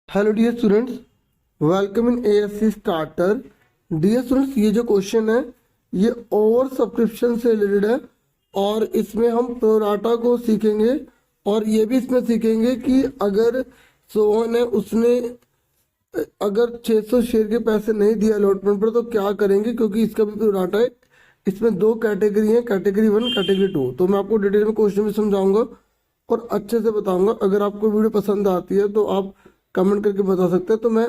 Hello dear students, welcome in ASC starter. Dear students, ये जो question है ये ओवर सब्सक्रिप्शन से रिलेटेड है और इसमें हम प्रोराटा को सीखेंगे और ये भी इसमें सीखेंगे कि अगर सोहन है उसने अगर 600 शेयर के पैसे नहीं दिए अलॉटमेंट पर तो क्या करेंगे, क्योंकि इसका भी प्रोराटा है। इसमें दो कैटेगरी है, कैटेगरी 1 कैटेगरी 2। तो मैं आपको डिटेल में क्वेश्चन भी समझाऊंगा और अच्छे से बताऊंगा। अगर आपको वीडियो पसंद आती है तो आप कमेंट करके बता सकते हैं, तो मैं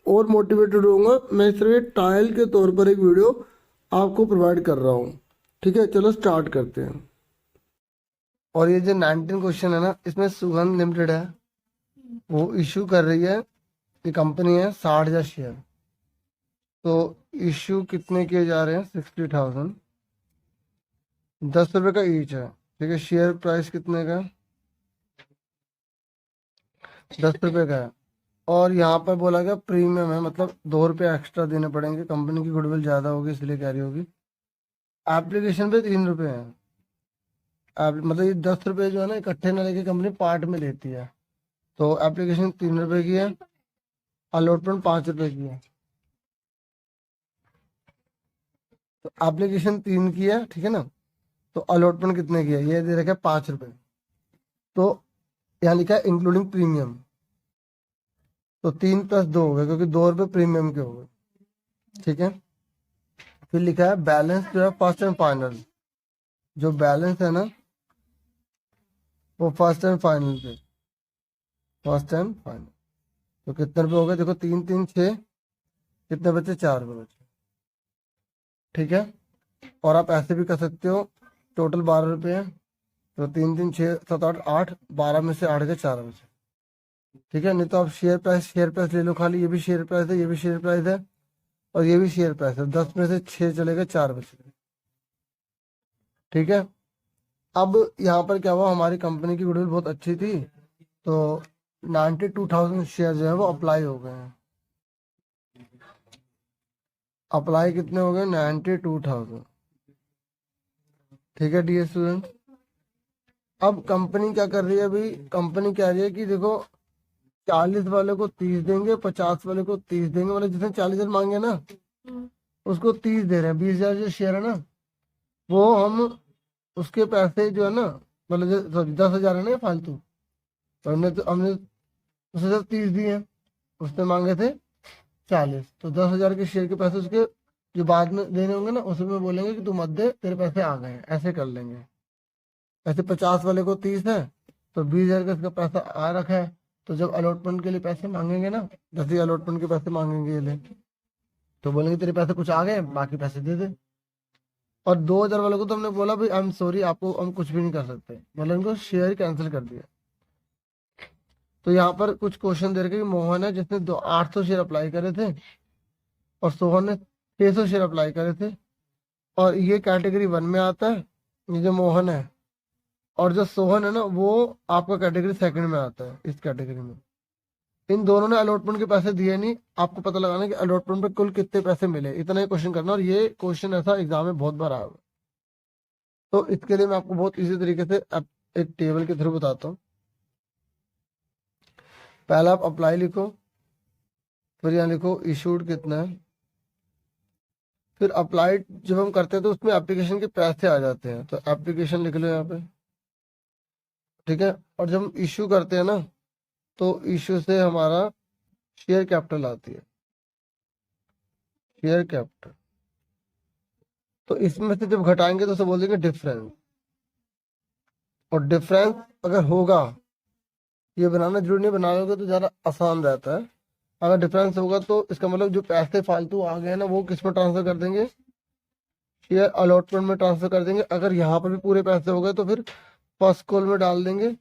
और मोटिवेटेड रहूँगा। मैं सिर्फ ट्रायल के तौर पर एक वीडियो आपको प्रोवाइड कर रहा हूँ। ठीक है, चलो स्टार्ट करते हैं। और ये जो 19 क्वेश्चन है ना, इसमें सुगंध लिमिटेड है, वो इशू कर रही है, ये कंपनी है 60,000 शेयर। तो इशू कितने किए जा रहे हैं? 60,000, 10 रुपये का ईच है। ठीक है, शेयर प्राइस कितने का? 10 रुपये का है। और यहाँ पर बोला गया प्रीमियम है, मतलब 2 रुपये एक्स्ट्रा देने पड़ेंगे। कंपनी की गुडविल ज़्यादा होगी इसलिए कह रही होगी। एप्लीकेशन पे 3 रुपये हैं। मतलब ये 10 रुपये जो है ना इकट्ठे ना लेके कंपनी पार्ट में लेती है। तो एप्लीकेशन 3 रुपये की है, अलॉटमेंट 5 रुपये की है। तो एप्लीकेशन 3 की है, ठीक है ना। तो अलॉटमेंट कितने की है? ये दे रखा है 5 रुपये। तो यहाँ लिखा है इंक्लूडिंग प्रीमियम। तो 3 + 2 हो गए, क्योंकि 2 रुपये प्रीमियम के हो गए। ठीक है, फिर लिखा है बैलेंस जो है फर्स्ट एंड फाइनल। जो बैलेंस है ना वो फर्स्ट एंड फाइनल पे, फर्स्ट एंड फाइनल। तो कितने रुपए हो गए? देखो 3 3 6, कितने बचे? 4 रुपये बचे। ठीक है, और आप ऐसे भी कर सकते हो, टोटल 12 रुपये है। तो 3 3 6 7 8 8, 12 में से 8 के 4 बचे। ठीक है, नहीं तो आप शेयर प्राइस ले लो खाली। ये भी शेयर प्राइस है, ये भी शेयर प्राइस है और ये भी शेयर प्राइस है। 10 में से 6 चले गए, 4 बचे। ठीक है, अब यहाँ पर क्या हुआ, हमारी कंपनी की गुडविल बहुत अच्छी थी, तो 92,000 शेयर जो है वो अप्लाई हो गए हैं। अप्लाई कितने हो गए? 92,000। ठीक है डियर स्टूडेंट, अब कंपनी क्या कर रही है? अभी कंपनी कह रही है कि देखो 40 वाले को 30 देंगे, 50 वाले को 30 देंगे। मतलब जिसने 40,000 मांगे ना उसको 30 दे रहे हैं। 20,000 जो शेयर है ना वो हम उसके पैसे जो है ना, मतलब सॉरी 10,000 है ना फालतू, तो हमने उसे सिर्फ 30 दिए हैं। उसने मांगे थे 40, तो 10,000 के शेयर के पैसे उसके जो बाद में देने होंगे ना उसमें बोलेंगे कि तू मत दे, तेरे पैसे आ गए हैं, ऐसे कर लेंगे। ऐसे 50 वाले को 30 है तो 20,000 का इसका पैसा आ रखा है। तो जब अलॉटमेंट के लिए पैसे मांगेंगे ना, जैसे अलॉटमेंट के पैसे मांगेंगे ये ले, तो बोलेंगे तेरे पैसे कुछ आ गए, बाकी पैसे दे दे। और 2,000 वालों को तो हमने बोला भाई आई एम सॉरी, आपको हम कुछ भी नहीं कर सकते, मतलब उनको शेयर कैंसिल कर दिया। तो यहाँ पर कुछ क्वेश्चन दे रखे कि मोहन है जिसने 800 शेयर अप्लाई करे थे और सोहन ने 600 शेयर अप्लाई करे थे, और ये कैटेगरी 1 में आता है, ये जो मोहन है। और जो सोहन है ना वो आपका कैटेगरी 2 में आता है। इस कैटेगरी में इन दोनों ने अलॉटमेंट के पैसे दिए नहीं। आपको पता लगाना कि अलॉटमेंट पे कुल कितने पैसे मिले, इतना ही क्वेश्चन करना। और ये क्वेश्चन ऐसा एग्जाम में बहुत बार आया हुआ है। तो इसके लिए मैं आपको बहुत इजी तरीके से एक टेबल के थ्रू बताता हूँ। पहला आप अप्लाई लिखो, फिर यहाँ लिखो इशूड कितना है। फिर अप्लाइड जब हम करते हैं तो उसमें एप्लीकेशन के पैसे आ जाते हैं, तो एप्लीकेशन लिख लो यहाँ पे। ठीक है, और जब हम इशू करते हैं ना तो इशू से हमारा शेयर कैपिटल आती है, शेयर कैपिटल। तो इसमें से जब घटाएंगे तो उसे बोल देंगे डिफरेंस। और डिफरेंस अगर होगा, ये बनाना जरूरी नहीं, बना लोगे तो ज़्यादा आसान रहता है। अगर डिफरेंस होगा तो इसका मतलब जो पैसे फालतू आ गए ना वो किस में ट्रांसफर कर देंगे? शेयर अलॉटमेंट में ट्रांसफर कर देंगे। अगर यहाँ पर भी पूरे पैसे हो गए तो फिर फर्स्ट कॉल में डाल देंगे।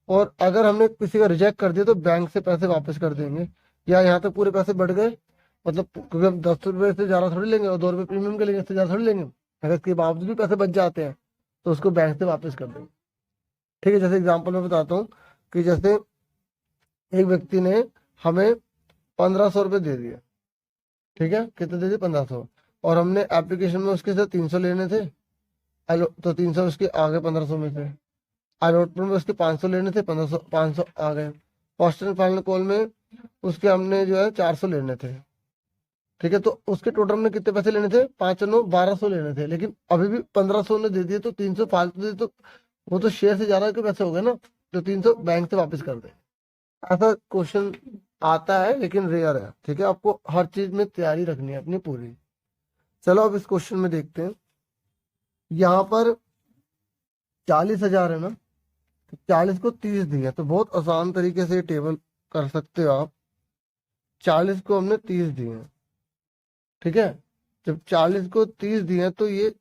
और अगर हमने किसी का रिजेक्ट कर दिया तो बैंक से पैसे वापस कर देंगे। या यहाँ तक पूरे पैसे बढ़ गए, मतलब क्योंकि हम 10 रुपये से ज़्यादा थोड़ी लेंगे और 2 रुपये प्रीमियम के लेंगे, इससे ज़्यादा थोड़ी लेंगे। अगर इसके बावजूद भी पैसे बच जाते हैं तो उसको बैंक से वापस कर देंगे। ठीक है, जैसे एग्जाम्पल में बताता हूँ कि जैसे एक व्यक्ति ने हमें 1,500 रुपये दे दिए। ठीक है, कितने दे दिए? 1,500। और हमने एप्लीकेशन में उसके से 300 लेने थे, तो 300 उसके आ गए 1,500 में से। अलॉटमेंट में उसके 500 लेने थे, 500 आ गए। फर्स्ट एंड फाइनल कॉल में उसके हमने जो है 400 लेने थे, ठीक है। तो उसके टोटल हमने कितने पैसे लेने थे, 5 9 1200 लेने थे, लेकिन अभी भी 1500 ने दे दिए, तो 300 फालतू दे, तो वो तो शेयर से ज्यादा के पैसे हो गए ना, तो 300 बैंक से वापस कर दे। ऐसा क्वेश्चन आता है लेकिन रेयर है, ठीक है। आपको हर चीज में तैयारी रखनी है अपनी पूरी। चलो अब इस क्वेश्चन में देखते हैं। यहाँ पर 40,000 है ना, तो 40 को 30 दिया, तो बहुत आसान तरीके से टेबल कर सकते हो आप। 40 को हमने 30 दिए, ठीक है। जब 40 को 30 दिए तो ये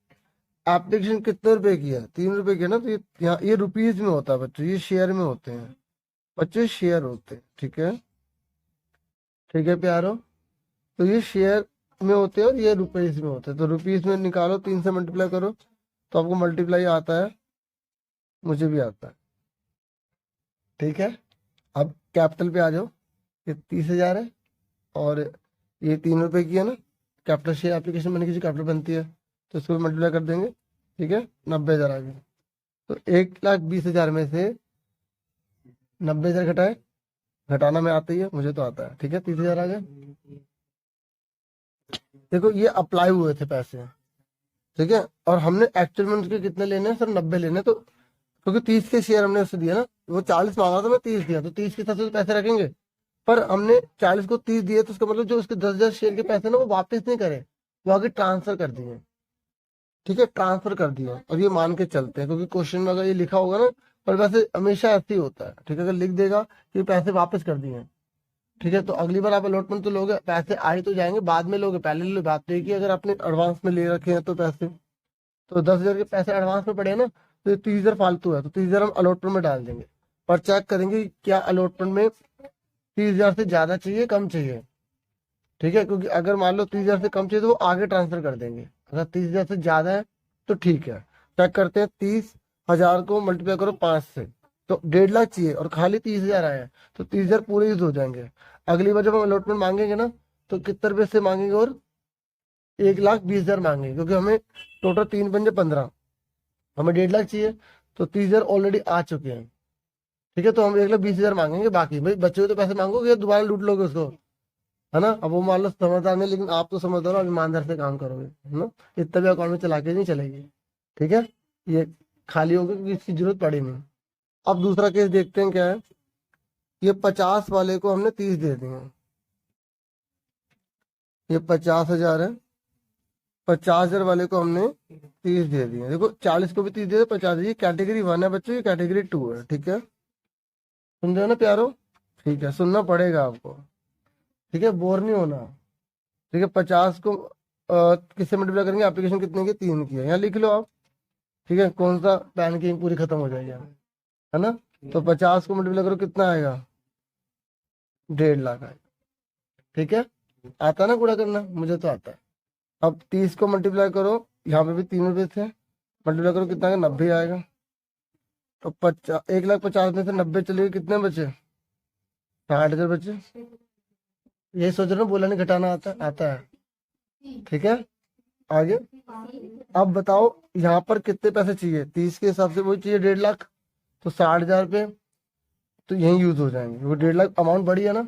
एप्लीकेशन कितने रुपए की है, 3 रुपए की है ना, तो ये यहाँ ये रुपीज में होता है बच्चों, ये शेयर में होते हैं बच्चे, शेयर होते हैं, ठीक है। ठीक है प्यारो, तो ये शेयर में होते हैं और ये रुपीज में होते हैं, तो रुपीज में निकालो, 3 से मल्टीप्लाई करो तो आपको मल्टीप्लाई आता है, मुझे भी आता है, ठीक है। अब कैपिटल पे आ जाओ, ये 30,000 है और ये 3 रुपए की है ना, कैपिटल शेयर एप्लीकेशन बनने की जो कैपिटल बनती है, तो इसको मल्टीप्लाई कर देंगे, ठीक है। 90,000 आ गए, तो 1,20,000 में से 90,000 घटाए, घटाना में आता ही है, मुझे तो आता है, ठीक है। 30,000 आ गए। देखो ये अप्लाई हुए थे पैसे, ठीक है, और हमने एक्चुअल में उसके कितने लेने हैं, सर 90 लेने हैं, तो क्योंकि 30 के शेयर हमने उससे दिया ना, वो 40 मांगा था, मैं 30 दिया, तो 30 के हिसाब से पैसे रखेंगे, पर हमने 40 को 30 दिए, तो उसका मतलब जो उसके 10,000 शेयर के पैसे ना वो वापस नहीं करे, वो आगे ट्रांसफर कर दिए, ठीक है, ट्रांसफर कर दिया। और ये मान के चलते हैं, क्योंकि क्वेश्चन में अगर ये लिखा होगा ना, पर वैसे हमेशा ऐसे ही होता है, ठीक है, अगर लिख देगा कि पैसे वापस कर दिए, ठीक है, तो अगली बार आप अलॉटमेंट तो लोगे, पैसे आए तो जाएंगे, बाद में लोगे, पहले लो। बात तो ये कि अगर आपने एडवांस में ले रखे हैं तो पैसे, तो 10,000 के पैसे एडवांस में पड़े हैं ना, तो ये 30,000 फालतू है, तो 30,000 हम अलॉटमेंट में डाल देंगे, पर चेक करेंगे कि क्या अलॉटमेंट में 30,000 से ज्यादा चाहिए, कम चाहिए, ठीक है। क्योंकि अगर मान लो 30,000 से कम चाहिए तो वो आगे ट्रांसफर कर देंगे, अगर 30,000 से ज्यादा है तो ठीक है। चेक करते हैं, 30,000 को मल्टीप्लाई करो 5 से, तो 1.5 लाख चाहिए और खाली 30,000 आए हैं, तो 30,000 पूरे यूज हो जाएंगे। अगली बार जब हम अलॉटमेंट मांगेंगे ना, तो कितने रुपए से मांगेंगे, और 1,20,000 मांगेंगे, क्योंकि हमें टोटल 3 पंजे 15, हमें 1.5 लाख चाहिए, तो 30,000 ऑलरेडी आ चुके हैं, ठीक है। तो हम 1,20,000 मांगेंगे, बाकी भाई बच्चे हुए तो पैसे मांगोगे या दोबारा लूट लोगे उसको, है ना। अब वो मान लो समझदार नहीं, लेकिन आप तो समझदार हो, अब ईमानदार से काम करोगे, है ना, इतना भी अकाउंट में चला के नहीं चलेगी, ठीक है। ये खाली होगा क्योंकि इसकी जरूरत पड़ी नहीं। अब दूसरा केस देखते हैं क्या है। ये 50 वाले को हमने 30 दे दिए, ये 50,000 है, 50,000 वाले को हमने 30 दे दिए। देखो 40 को भी 30 दे, 50, ये कैटेगरी 1 है बच्चों, ये कैटेगरी 2 है, ठीक है। सुन रहे हो ना प्यारो, ठीक है, सुनना पड़ेगा आपको, ठीक है, बोर नहीं होना, ठीक है। 50 को किससे मल्टीप्लाई करेंगे, एप्लीकेशन कितने की, 3 की है, यहाँ लिख लो आप, ठीक है। कौन सा पैन की पूरी खत्म हो जाएगी, है ना। तो 50 को मल्टीप्लाई करो, कितना आएगा, 1.5 लाख आएगा, ठीक है। आता है ना गुणा करना, मुझे तो आता है। अब 30 को मल्टीप्लाई करो, यहाँ पे भी 3 रुपए थे, मल्टीप्लाई करो कितना आएगा, 90 आएगा। तो 1,50,000 में से 90 चले गए, कितने बचे, 60,000 बचे। यही सोच रहे हो, बोला नहीं घटाना आता है, ठीक है। आगे अब बताओ, यहाँ पर कितने पैसे चाहिए, 30 के हिसाब से वही चाहिए 1.5 लाख, तो 60,000 पे तो यही यूज हो जाएंगे, वो 1.5 लाख अमाउंट बड़ी है ना।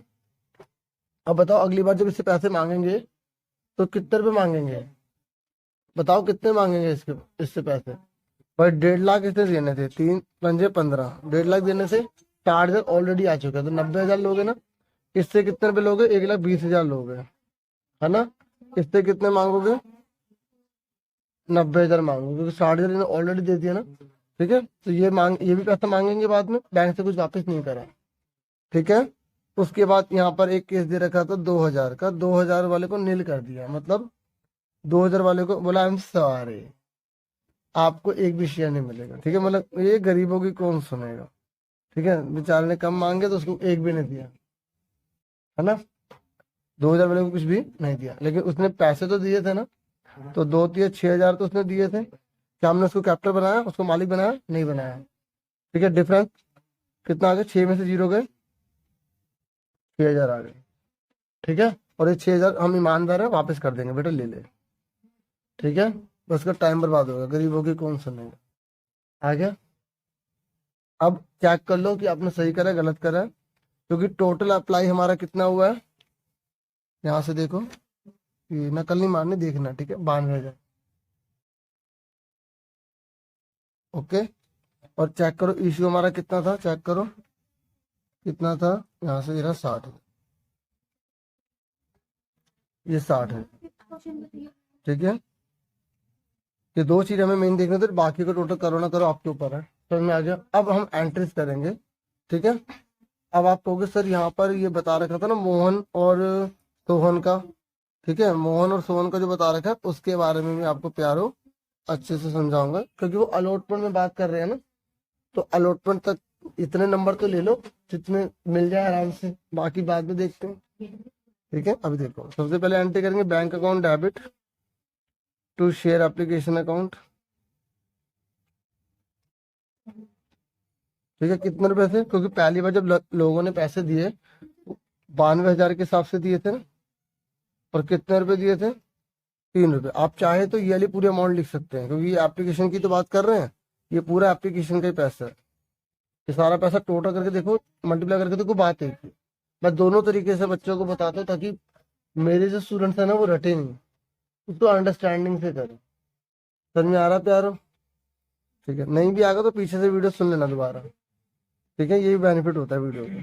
अब बताओ अगली बार जब इससे पैसे मांगेंगे तो कितने रुपए मांगेंगे, बताओ कितने मांगेंगे इसके, इससे पैसे। भाई 1.5 लाख इसने देने थे, 3 पंजे 15, 1.5 लाख देने से 60,000 ऑलरेडी आ चुका है, तो 90,000 लोगे ना, इससे कितने रुपए लोगे, 1,20,000 लोगे, है ना। इससे कितने मांगोगे, 90,000 मांगोगे, क्योंकि 60,000 ऑलरेडी दे दिया ना, ठीक है। तो ये भी पैसा मांगेंगे बाद में, बैंक से कुछ वापस नहीं करा, ठीक है। उसके बाद यहाँ पर एक केस दे रखा था 2,000 का, 2,000 वाले को नील कर दिया, मतलब 2,000 वाले को बोला आई एम सॉरी, आपको एक भी शेयर नहीं मिलेगा, ठीक है। मतलब ये गरीबों की कौन सुनेगा, ठीक है, बेचारे ने कम मांगे तो उसको एक भी नहीं दिया, है ना। 2,000 वाले को कुछ भी नहीं दिया, लेकिन उसने पैसे तो दिए थे ना, तो 2 3 6,000 तो उसने दिए थे। क्या हमने उसको कैपिटल बनाया, उसको मालिक बनाया, नहीं बनाया, ठीक है। डिफरेंस कितना आ गया, 6 में से 0 गए, 6,000 आ गए, ठीक है। और ये 6,000 हम ईमानदार है, वापस कर देंगे, बेटा ले ले, ठीक है। बस का टाइम बर्बाद होगा, गरीबों की कौन सुनेगा। आ गया। अब चेक कर लो कि आपने सही करा है, गलत करा है। क्योंकि टोटल अप्लाई हमारा कितना हुआ है, यहाँ से देखो, ये नकल नहीं मारनी, देखना, ठीक है, 92,000। ओके, और चेक करो इश्यू हमारा कितना था, चेक करो कितना था, यहाँ से ये 60 है, ये 60 है, ठीक है। ये दो चीज हमें मेन देखने थे, बाकी का टोटल करो ना करो आपके ऊपर है, समझ में आ गया। अब हम एंट्रीज करेंगे, ठीक है। अब आप कहोगे सर यहाँ पर ये बता रखा था ना मोहन और सोहन का, ठीक है, मोहन और सोहन का जो बता रखा है उसके बारे में भी आपको प्यारो अच्छे से समझाऊंगा, क्योंकि वो अलॉटमेंट में बात कर रहे हैं ना, तो अलॉटमेंट तक इतने नंबर तो ले लो जितने मिल जाए आराम से, बाकी बाद में देखते हैं, ठीक है। अभी देखो, सबसे पहले एंट्री करेंगे bank account debit to share application account, ठीक है। कितने रुपए से, क्योंकि पहली बार जब लोगों ने पैसे दिए 92,000 के हिसाब से दिए थे ना, और कितने रुपए दिए थे, 3 रुपए। आप चाहे तो ये वाली पूरी अमाउंट लिख सकते हैं, क्योंकि ये एप्लीकेशन की तो बात कर रहे हैं, ये पूरा एप्लीकेशन का ही पैसा है, ये सारा पैसा टोटल करके देखो, मल्टीप्लाई करके देखो, बात है। मैं दोनों तरीके से बच्चों को बताता हूँ ताकि मेरे जो स्टूडेंट्स है ना वो रटे नहीं, उसको अंडरस्टैंडिंग से करें। समझ में आ रहा प्यारो, ठीक है। नहीं भी आएगा तो पीछे से वीडियो सुन लेना दोबारा, ठीक है, यही बेनिफिट होता है वीडियो का।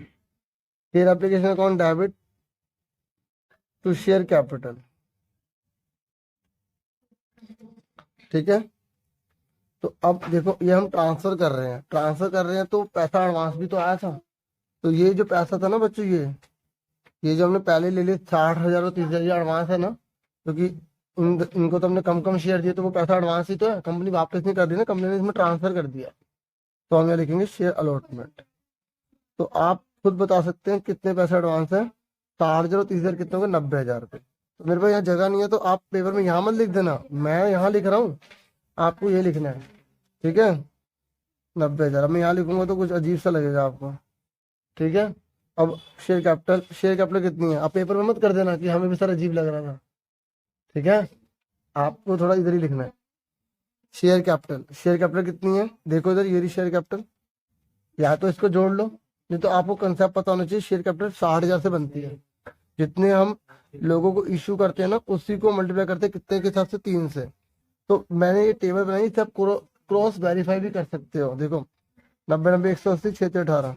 Share application account debit to share capital, ठीक है। तो अब देखो ये हम ट्रांसफर कर रहे हैं, तो पैसा एडवांस भी तो आया था, तो ये जो पैसा था ना बच्चों, ये जो हमने पहले ले लिए 60,000 और 30,000 एडवांस है ना, क्योंकि इनको तो हमने कम शेयर दिए, तो वो पैसा एडवांस ही तो है, कंपनी वापस नहीं कर दी ना, कंपनी ने इसमें ट्रांसफर कर दिया, तो हम यहाँ लिखेंगे शेयर अलॉटमेंट। तो आप खुद बता सकते हैं कितने पैसे एडवांस है, 60,000 और 30,000 कितने होंगे, 90,000 रुपये। तो मेरे पास यहाँ जगह नहीं है, तो आप पेपर में यहाँ मत लिख देना, मैं यहाँ लिख रहा हूँ, आपको ये लिखना है, ठीक है। 90,000, अब मैं यहाँ लिखूंगा तो कुछ अजीब सा लगेगा आपको, ठीक है। अब शेयर कैपिटल कितनी है, आप पेपर में मत कर देना कि हमें भी सर अजीब लग रहा था, ठीक है, आपको थोड़ा इधर ही लिखना है। शेयर कैपिटल कितनी है, देखो इधर, ये रही शेयर कैपिटल, या तो इसको जोड़ लो, नहीं तो आपको कंसेप्ट पता होना चाहिए। शेयर कैपिटल 60,000 से बनती है, जितने हम लोगों को इश्यू करते हैं ना उसी को मल्टीप्लाई करते हैं कितने के हिसाब से, 3 से। तो मैंने ये टेबल बनाई, इसे आप क्रॉस वेरीफाई भी कर सकते हो, देखो 90 90 180 6 18।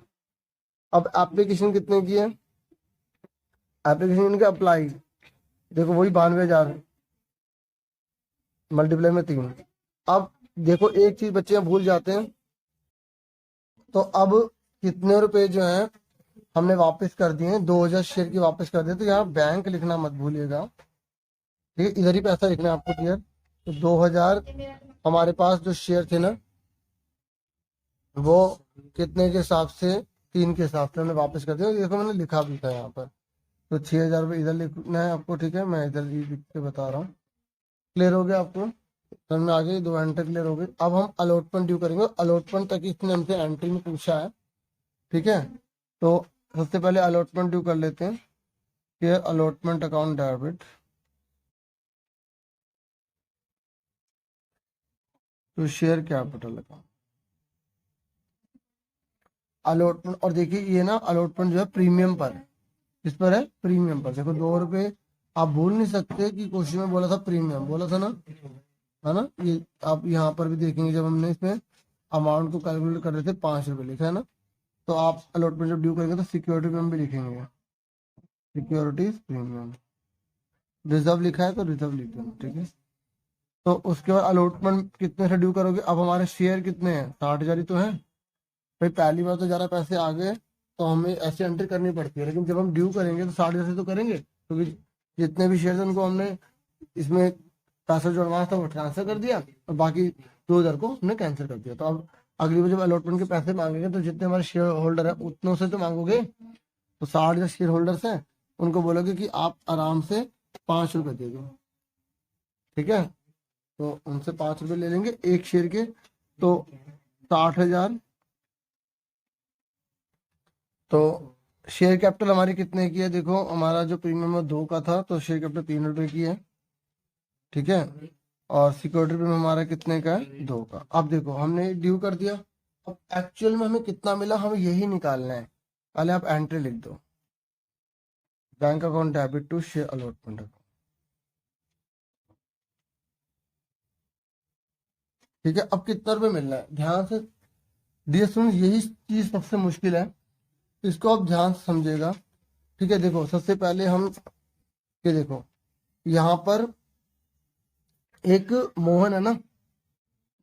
अब एप्लीकेशन कितने की है, एप्लीकेशन इनके अप्लाई, देखो वही 92,000 मल्टीप्लाई में 3। अब देखो एक चीज बच्चे भूल जाते हैं, तो अब कितने रुपए जो है हमने वापस कर दिए, 2,000 शेयर की वापस कर दिए, तो यहाँ बैंक लिखना मत भूलिएगा, ठीक है, इधर ही पैसा लिखना है आपको, क्लियर। तो 2,000 हमारे पास जो शेयर थे ना, वो कितने के हिसाब से, 3 के हिसाब से हमने वापस कर दिया, देखो मैंने लिखा भी था यहाँ पर। तो 6,000 रुपये इधर लिखना है आपको, ठीक है, मैं इधर ही लिख के बता रहा हूँ। क्लियर हो गया आपको, समझ में आ गई, 2 एंट्री क्लियर हो गई। अब हम अलॉटमेंट ड्यू करेंगे, अलॉटमेंट तक इसने हमसे एंट्री में पूछा है, ठीक है। तो सबसे पहले अलॉटमेंट ड्यू कर लेते हैं, कि allotment account debit to share capital account, allotment. और देखिए ये ना अलॉटमेंट जो है प्रीमियम पर है, किस पर है, प्रीमियम पर। देखो 2 रुपए आप भूल नहीं सकते कि क्वेश्चन में बोला था प्रीमियम, बोला था ना, है ना। ये आप यहाँ पर भी देखेंगे, जब हमने इसमें अमाउंट को कैलकुलेट कर रहे थे 5 रुपए लिखा है ना, तो आप अलॉटमेंट जब ड्यू करेंगे तो सिक्योरिटी प्रीमियम भी लिखेंगे, सिक्योरिटीज प्रीमियम। रिजर्व लिखा है तो रिजर्व लिखेंगे, ठीक है। तो उसके बाद अलॉटमेंट कितने से ड्यू करोगे, अब हमारे शेयर कितने हैं, 60,000 ही तो है भाई, पहली बार तो ज़्यादा पैसे आ गए तो हमें ऐसे एंट्री करनी पड़ती है, लेकिन जब हम ड्यू करेंगे तो 60,000 से तो करेंगे, क्योंकि जितने भी शेयर थे उनको हमने इसमें पैसा जो एडवांस था वो ट्रांसफर कर दिया, और बाकी 2,000 को हमने कैंसिल कर दिया। तो अब अगली बार जब अलॉटमेंट के पैसे मांगेंगे तो जितने हमारे शेयर होल्डर है उतनों से तो मांगोगे, तो 60,000 शेयर होल्डर्स हैं उनको बोलोगे कि आप आराम से 5 रुपए दे दो, ठीक है। तो उनसे 5 रुपए ले लेंगे एक शेयर के, तो 60,000। तो शेयर कैपिटल हमारी कितने की है, देखो हमारा जो प्रीमियम है 2 का था, तो शेयर कैपिटल 3 रुपए की है, ठीक है। और सिक्योरिटी प्रीमियम हमारा कितने का है, 2 का। अब देखो हमने ड्यू कर दिया, अब एक्चुअल में हमें कितना मिला हमें यही निकालना है, पहले आप एंट्री लिख दो, bank account debit to share allotment account. ठीक है, अब कितना रुपये मिलना है ध्यान से डियर स्टूडेंट, यही चीज सबसे मुश्किल है, इसको आप ध्यान से समझिएगा। ठीक है, देखो सबसे पहले हम ये देखो यहाँ पर एक मोहन है ना,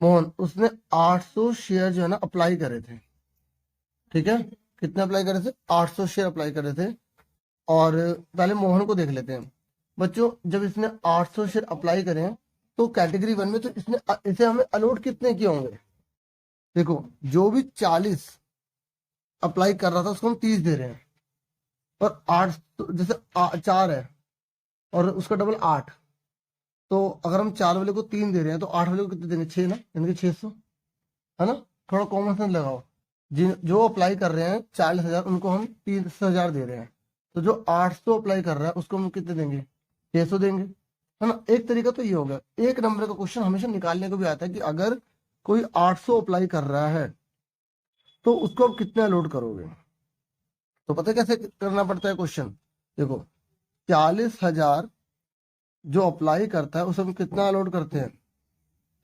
मोहन उसने 800 शेयर जो है ना अप्लाई करे थे। ठीक है, कितने अप्लाई करे थे? 800 शेयर अप्लाई करे थे। और पहले मोहन को देख लेते हैं बच्चों। जब इसने 800 शेयर अप्लाई करे हैं तो कैटेगरी 1 में, तो इसने इसे हमें अलॉट कितने किए होंगे? देखो जो भी 40 अप्लाई कर रहा था उसको हम 30 दे रहे हैं, और 8 जैसे 4 है और उसका डबल 8, तो अगर हम 4 वाले को 3 दे रहे हैं तो 8 वाले को कितने देंगे? 6 ना, यानी कि 600, है ना। थोड़ा कॉमन सेंस लगाओ, जिन जो अप्लाई कर रहे हैं 40,000 उनको हम 30,000 दे रहे हैं, तो जो 800 अप्लाई कर रहा है उसको हम कितने देंगे? 600 देंगे, है ना। एक तरीका तो ये हो गया। एक नंबर का क्वेश्चन हमेशा निकालने को भी आता है कि अगर कोई 800 अप्लाई कर रहा है तो उसको आप कितना लोड करोगे? तो पता है कैसे करना पड़ता है क्वेश्चन? देखो 40,000 जो अप्लाई करता है उसे हम कितना अलॉट करते हैं?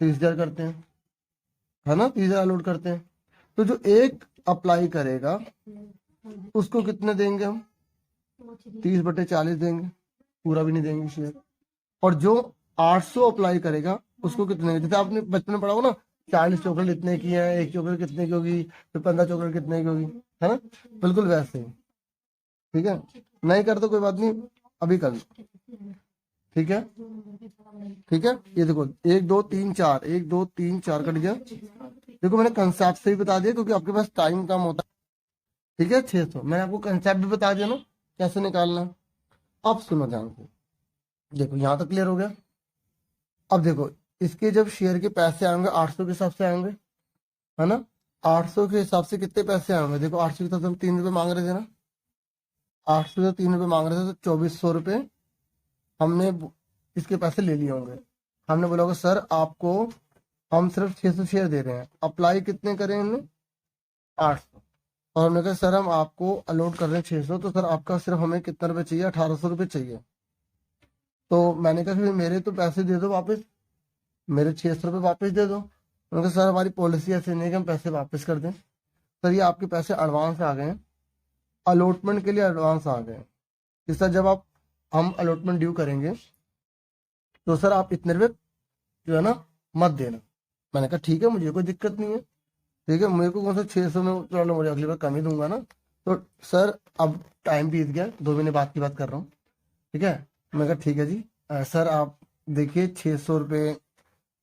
30,000 करते हैं, है ना, 30,000 अलॉट करते हैं। तो जो एक अप्लाई करेगा उसको कितने देंगे हम? 30/40 देंगे, पूरा भी नहीं देंगे शेयर। और जो 800 अप्लाई करेगा उसको कितने देंगे? जैसे आपने बचपन में पढ़ा हो ना, 40 चॉकलेट इतने की है, एक चॉकलेट कितने की होगी, फिर 15 चॉकलेट कितने की होगी, है ना, बिल्कुल वैसे ही। ठीक है, नहीं कर तो कोई बात नहीं, अभी कर लो। ठीक है, ठीक है, ये देखो 1 2 3 4, 1 2 3 4 कट गया। देखो मैंने कंसेप्ट से भी बता दिया क्योंकि आपके पास टाइम कम होता है। ठीक है, 600 मैंने आपको कंसेप्ट भी बता दिया ना कैसे निकालना। अब सुनो ध्यान से, देखो यहाँ तक क्लियर हो गया। अब देखो इसके जब शेयर के पैसे आएंगे 800 के हिसाब से आएंगे, है ना। 800 के हिसाब से कितने पैसे आएंगे? देखो 800 के हिसाब से हम 3 रुपये मांग रहे थे ना, 800 से 3 रुपये मांग रहे थे, तो 2400 रुपये हमने इसके पैसे ले लिए होंगे। हमने बोला होगा सर आपको हम सिर्फ 600 शेयर दे रहे हैं, अप्लाई कितने करें हमने? 800। और हमने कहा सर हम आपको अलॉट कर रहे हैं 600, तो सर आपका सिर्फ हमें कितना रुपए चाहिए? 1800 रुपये चाहिए। तो मैंने कहा फिर मेरे तो पैसे दे दो वापस, मेरे 600 रुपये वापस दे दो। उन्होंने कहा सर हमारी पॉलिसी ऐसे नहीं है कि हम पैसे वापस कर दें, सर ये आपके पैसे एडवांस आ गए हैं, अलॉटमेंट के लिए एडवांस आ गए हैं। कि सर जब आप हम अलॉटमेंट ड्यू करेंगे तो सर आप इतने रुपये जो है ना मत देना। मैंने कहा ठीक है, मुझे कोई दिक्कत नहीं है। ठीक है, मेरे को कौन सा 600 में प्रॉब्लम हो रही है, अगली बार कम ही दूंगा ना। तो सर अब टाइम बीत गया, 2 महीने बाद की बात कर रहा हूँ। ठीक है, मैं कहा ठीक है जी, सर आप देखिए 600 रुपये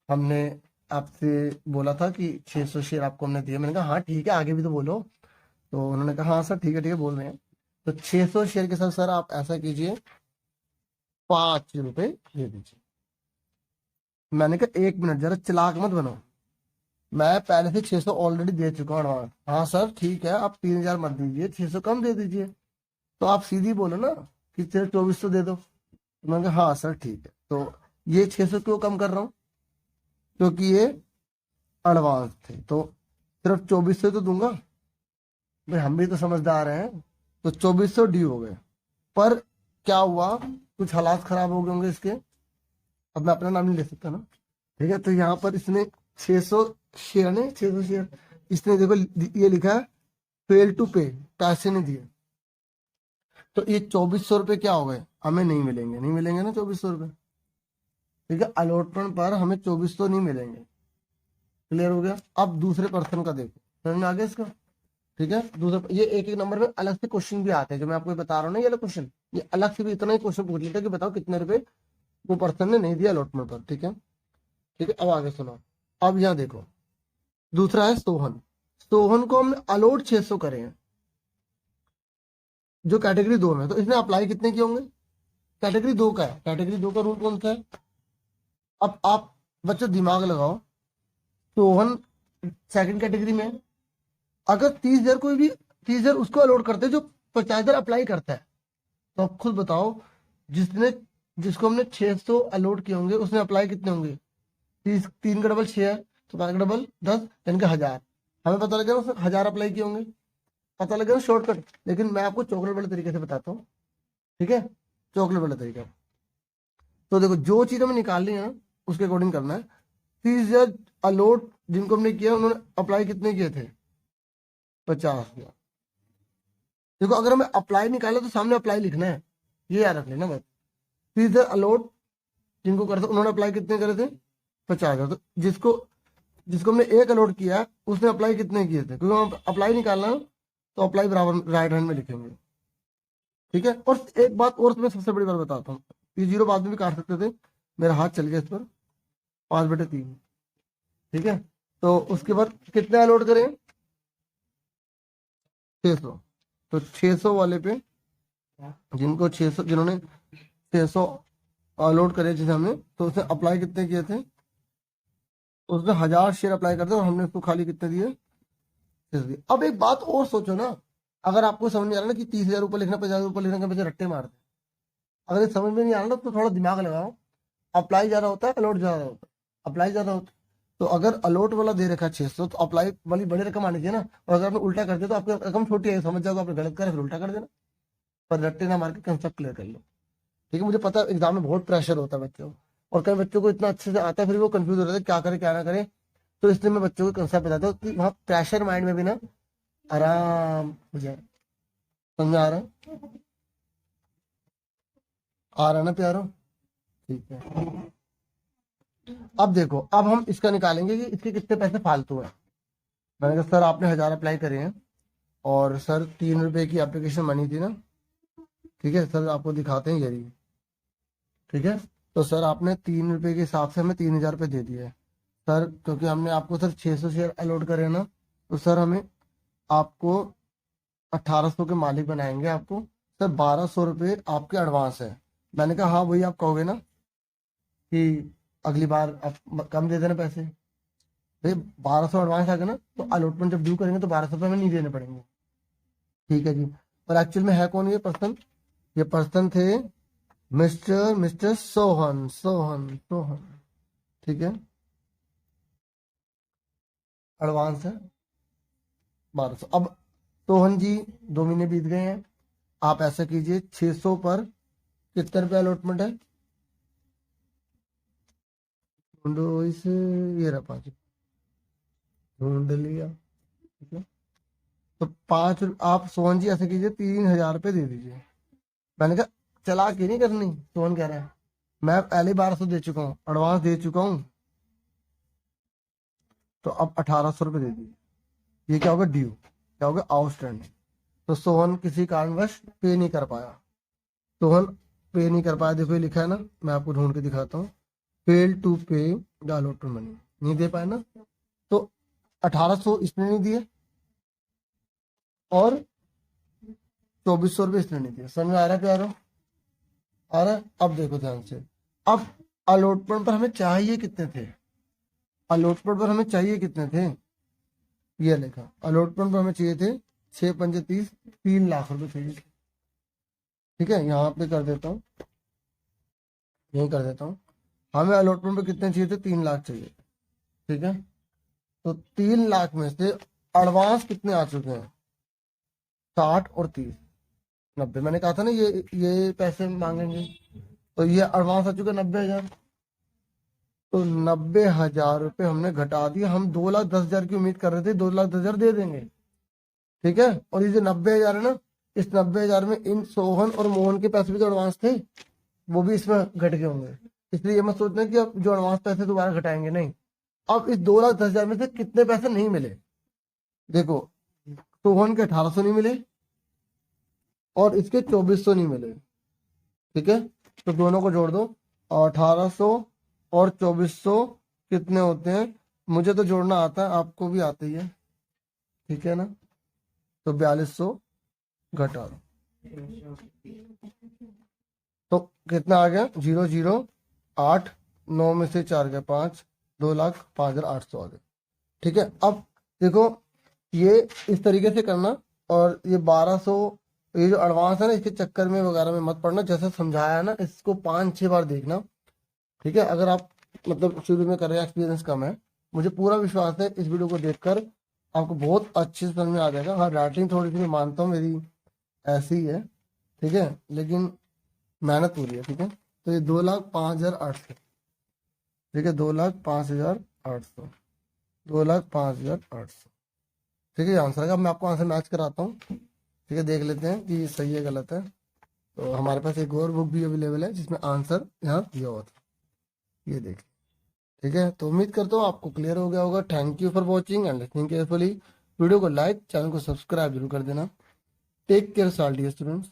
हमने आपसे बोला था कि 600 शेयर आपको हमने दिए। मैंने कहा हाँ ठीक है, आगे भी तो बोलो। तो उन्होंने कहा हाँ सर ठीक है बोल रहे हैं। तो 600 शेयर के साथ सर आप ऐसा कीजिए 5 रुपये दे दीजिए। मैंने कहा 1 मिनट, जरा चालाक मत बनो, मैं पहले से 600 ऑलरेडी दे चुका हूँ एडवांस। हाँ सर ठीक है, आप 3,000 मत दीजिए, 600 कम दे दीजिए। तो आप सीधी बोलो ना कि सिर्फ 2400 दे दो। तो मैंने कहा हाँ सर ठीक है। तो ये 600 क्यों कम कर रहा हूँ? क्योंकि ये एडवांस थे, तो सिर्फ 2400 तो दूंगा भाई, हम भी तो समझदार हैं। तो 2400 ड्यू हो गए। पर क्या हुआ, कुछ हालात खराब हो गए होंगे इसके, अब मैं अपना नाम नहीं ले सकता ना। ठीक है, तो यहाँ पर इसने 600 शेयर ने 600 शेयर इसने देखो ये लिखा है फेल टू पे, पैसे नहीं दिए। तो ये 2400 रुपये क्या हो गए? हमें नहीं मिलेंगे, नहीं मिलेंगे ना 2400 रुपये। ठीक है, अलॉटमेंट पर हमें 2400 नहीं मिलेंगे। क्लियर हो गया। अब दूसरे पर्सन का देखो, समझ में आ गया इसका। ठीक है, दूसरा ये एक एक नंबर में अलग से क्वेश्चन भी आते हैं, जो मैं आपको बता रहा हूँ ना, ये क्वेश्चन ये अलग से भी इतना ही क्वेश्चन पूछ लेते हैं कि बताओ कितने रुपए वो पर्सन ने नहीं दिया अलॉटमेंट पर। ठीक है, ठीक है, अब आगे सुनो। अब यहाँ देखो दूसरा है सोहन। सोहन को हमने अलॉट 600 करे हैं जो कैटेगरी 2 में, तो इसने अप्लाई कितने किए होंगे? कैटेगरी 2 का है, कैटेगरी 2 का रूल कौन सा है? अब आप बच्चों दिमाग लगाओ, सोहन सेकंड कैटेगरी में है। अगर 30,000 कोई भी 30,000 उसको अलॉट करते हैं जो 50,000 अप्लाई करता है, तो आप खुद बताओ जिसको हमने 600 अलॉट किए होंगे उसने अप्लाई कितने होंगे? 3 का डबल 6 है, तो 5 का डबल 10, यानी कि 1000। हमें पता लगा उसने 1000 अप्लाई किए होंगे। पता लगे ना शॉर्टकट, लेकिन मैं आपको चॉकलेट वाले तरीके से बताता हूँ, ठीक है, चॉकलेट वाला तरीका। तो देखो जो चीज हमें निकालनी है ना उसके अकॉर्डिंग करना है। फीस या अलॉट जिनको हमने किया उन्होंने अप्लाई कितने किए थे, 50। देखो अगर हमें अप्लाई निकाला तो सामने अप्लाई लिखना है, ये याद रख लेना बस। फीस या अलॉट जिनको करते उन्होंने अप्लाई कितने करे थे, 50,000। तो जिसको जिसको हमने एक अलॉट किया उसने अप्लाई कितने किए थे, क्योंकि हम अप्लाई निकालना है तो अप्लाई बराबर राइट हैंड में लिखेंगे, ठीक है। और एक बात और मैं सबसे बड़ी बात बताता हूँ, ये 0 बाद में भी काट सकते थे, मेरा हाथ चल गया इस पर, 5/3, ठीक है। तो उसके बाद कितने अलॉट करें, 600। तो 600 वाले पे जिनको 600 जिन्होंने 600 अलॉट करे जिसे हमने, तो उसने अप्लाई कितने किए थे, उसने 1000 शेयर अप्लाई कर दिया और हमने उसको खाली कितने दिए, 600 दिए। अब एक बात और सोचो ना, अगर आपको समझ नहीं आ रहा ना कि 30,000 ऊपर लिखना, 50,000 ऊपर लिखना, के बच्चे रट्टे मारते, अगर ये समझ में नहीं आ रहा ना तो थोड़ा दिमाग लगाओ। अप्लाई ज्यादा होता है, अलॉट ज्यादा होता है, अप्लाई ज्यादा होता है। तो अगर अलॉट वाला दे रखा है 600 तो अप्लाई वाली बड़ी रकम आनी चाहिए ना, और अगर आपने उल्टा कर दिया तो आपकी रकम छोटी है, समझ जाओगे आपने गलत करा, फिर उल्टा कर देना। पर रट्टे ना मार के कंसेप्ट क्लियर कर लो, ठीक है। मुझे पता है एग्जाम में बहुत प्रेशर होता है बच्चों को, और कई बच्चों को इतना अच्छे से आता है फिर वो कंफ्यूज हो रहे थे क्या करे क्या ना करे। तो इसलिए मैं बच्चों को कंसेप्ट बताता हूँ कि वहाँ प्रेशर माइंड में भी ना आराम हो जाए। समझ में आ रहा है, आ रहा ना प्यारो, ठीक है। अब देखो, अब हम इसका निकालेंगे कि इसके कितने पैसे फालतू हैं। मैंने कहा सर आपने 1000 अप्लाई करे हैं और सर 3 रुपए की एप्लीकेशन मनी थी ना, ठीक है सर आपको दिखाते हैं ये रही, ठीक है। तो सर आपने 3 रुपए के हिसाब से हमें 3,000 रुपये दे दिए सर, क्योंकि हमने आपको सर 600 शेयर अलॉट करे ना, तो सर हमें आपको 1800 के मालिक बनाएंगे आपको, सर 1200 रुपये आपके एडवांस है। मैंने कहा हाँ वही आप कहोगे ना कि अगली बार आप कम दे देना पैसे, भाई 1200 एडवांस आ गया ना, तो अलॉटमेंट जब ड्यू करेंगे तो 1200 रुपये हमें नहीं देने पड़ेंगे, ठीक है जी। और एक्चुअल में है कौन ये पर्सन, ये पर्सन थे मिस्टर मिस्टर सोहन सोहन सोहन, ठीक है। एडवांस है 1200। अब सोहन जी 2 महीने बीत गए हैं, आप ऐसा कीजिए 600 पर कितने रुपये अलॉटमेंट है, ढूंढो इसे, ये रहा 5, ढूंढ लिया, ठीक है। तो 5 आप सोहन जी ऐसे कीजिए 3,000 रुपये दे दीजिए। मैंने कहा चला के नहीं करनी, सोहन कह रहा है मैं पहले 1200 दे चुका हूँ, एडवांस दे चुका हूँ, तो अब 1800 रुपये दे दीजिए। ये क्या होगा, ड्यू, क्या होगा, आउटस्टैंडिंग। तो सोहन किसी कारणवश पे नहीं कर पाया, सोहन पे नहीं कर पाया, देखो ये लिखा है ना, मैं आपको ढूंढ के दिखाता हूँ, फेल टू पे द अलॉटेड मनी, नहीं दे पाया ना, तो 1800 इसने नहीं दिए और 2400 रुपये इसने नहीं दिए। समझ में आ रहा है प्यारो, आ रहा है। अब देखो ध्यान से, अब अलॉटमेंट पर हमें चाहिए कितने थे, अलॉटमेंट पर हमें चाहिए कितने थे, ये लिखा अलॉटमेंट पर हमें चाहिए थे 6×5 = 30, 3 लाख रुपए चाहिए थे, ठीक है। यहाँ पे कर देता हूँ, यही कर देता हूँ, हमें अलॉटमेंट पे कितने चाहिए थे, 3 लाख चाहिए, ठीक है। तो 3 लाख में से एडवांस कितने आ चुके हैं, 60 और 30, 90। मैंने कहा था ना ये पैसे मांगेंगे, तो ये एडवांस आ चुका 90,000, तो 90,000 रुपये हमने घटा दिए। हम 2,10,000 की उम्मीद कर रहे थे, 2,10,000 दे देंगे, ठीक है। और ये जो 90,000 है ना, इस 90,000 में इन सोहन और मोहन के पैसे भी तो एडवांस थे, वो भी इसमें घट गए होंगे, इसलिए ये मत सोचना कि अब जो एडवांस पैसे दोबारा घटाएंगे, नहीं। अब इस 2,10,000 में से कितने पैसे नहीं मिले, देखो सोहन के 1800 नहीं मिले और इसके 2400 नहीं मिले, ठीक है। तो दोनों को जोड़ दो, 1800 और 2400 कितने होते हैं, मुझे तो जोड़ना आता है, आपको भी आता ही है, ठीक है ना। तो 4200 घटा दो, तो कितना आ गया, 0,0,8, 9 में से 4 गया 5, 2,05,800 आ गया, ठीक है। अब देखो ये इस तरीके से करना, और ये 1200 ये जो एडवांस है ना इसके चक्कर में वगैरह में मत पड़ना, जैसे समझाया है ना इसको 5-6 बार देखना, ठीक है। अगर आप मतलब शुरू में कर रहे हैं, एक्सपीरियंस कम है, मुझे पूरा विश्वास है इस वीडियो को देखकर आपको बहुत अच्छे से समझ में आ जाएगा। हाँ, राइटिंग थोड़ी सी मैं मानता हूँ मेरी ऐसी ही है, ठीक है, लेकिन मेहनत पूरी है, ठीक है। तो ये 2,05,800, ठीक है, 2,05,800, 2,05,800, ठीक है, आंसर है। अब मैं आपको आंसर मैच कराता हूँ, ठीक है, देख लेते हैं कि सही है गलत है। तो हमारे पास एक और बुक भी अवेलेबल है जिसमें आंसर यहाँ दिया हुआ था, ये देखिए, ठीक है। तो उम्मीद करता हूँ आपको क्लियर हो गया होगा। Thank you for watching and listening carefully. Video को लाइक, चैनल को सब्सक्राइब जरूर कर देना। टेक केयर, साल डियर स्टूडेंट्स।